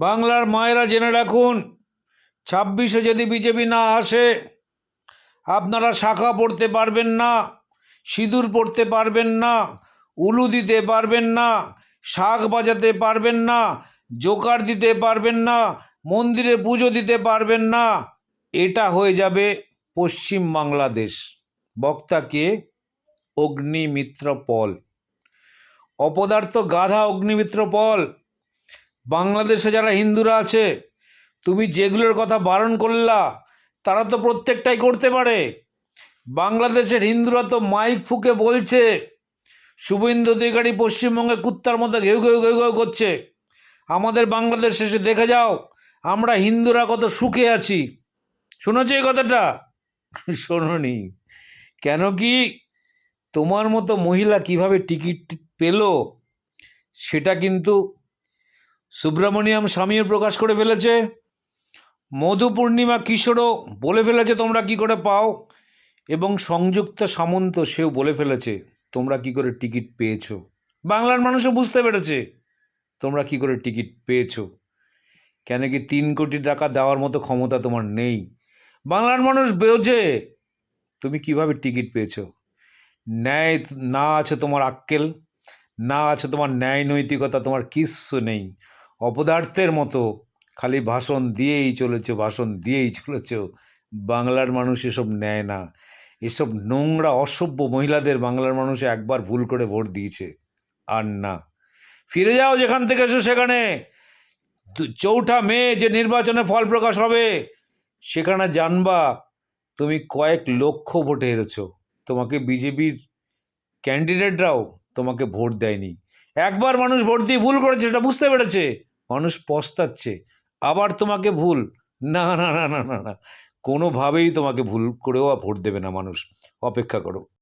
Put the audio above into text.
বাংলার মায়েরা জেনে রাখুন, 26-এ যদি বিজেপি না আসে, আপনারা শাখা পড়তে পারবেন না, সিঁদুর পড়তে পারবেন না, উলু দিতে পারবেন না, শাঁখ বাজাতে পারবেন না, জোকার দিতে পারবেন না, মন্দিরে পুজো দিতে পারবেন না। এটা হয়ে যাবে পশ্চিম বাংলাদেশ। বক্তা কে? অগ্নিমিত্র পল। অপদার্থ গাধা অগ্নিমিত্র পল। বাংলাদেশে যারা হিন্দুরা আছে, তুমি যেগুলোর কথা বারণ করলা, তারা তো প্রত্যেকটাই করতে পারে। বাংলাদেশের হিন্দুরা তো মাইক ফুঁকে বলছে শুভেন্দু অধিকারী পশ্চিমবঙ্গে কুত্তার মতো ঘেউ ঘেউ ঘেউ ঘেউ করছে। আমাদের বাংলাদেশ শেষে দেখে যাও আমরা হিন্দুরা কত সুখে আছি। শুনেছো এই কথাটা? শোনোনি? কেন কি তোমার মতো মহিলা কিভাবে টিকিট পেল সেটা কিন্তু সুব্রমণিয়াম স্বামীও প্রকাশ করে ফেলেছে, মধু পূর্ণিমা কিশোরও বলে ফেলেছে তোমরা কি করে পাও, এবং সংযুক্ত সামন্ত সেও বলে ফেলেছে তোমরা কি করে টিকিট পেয়েছো। বাংলার মানুষও বুঝতে পেরেছে তোমরা কি করে টিকিট পেয়েছো। কেন কি 3 কোটি টাকা দেওয়ার মতো ক্ষমতা তোমার নেই। বাংলার মানুষ বোঝে তুমি কিভাবে টিকিট পেয়েছো। ন্যায় না আছে তোমার আক্কেল, না আছে তোমার ন্যায় নৈতিকতা, তোমার কিচ্ছু নেই। অপদার্থের মতো খালি ভাষণ দিয়েই চলেছ, ভাষণ দিয়েই চলেছ। বাংলার মানুষ এসব নেয় না। এসব নোংরা অসভ্য মহিলাদের বাংলার মানুষ একবার ভুল করে ভোট দিয়েছে, আর না। ফিরে যাও যেখান থেকে এসো সেখানে। 4 মে যে নির্বাচনে ফল প্রকাশ হবে সেখানে জানবা তুমি কয়েক লক্ষ ভোটে হেরেছ। তোমাকে বিজেপির ক্যান্ডিডেটরাও তোমাকে ভোট দেয়নি। একবার মানুষ ভোট দিয়ে ভুল করেছে, সেটা বুঝতে পেরেছে, মানুষ পস্তাচ্ছে। আবার তোমাকে ভুল, না না না না না না, কোনোভাবেই তোমাকে ভুল করেও ভোট দেবে না মানুষ। অপেক্ষা করো।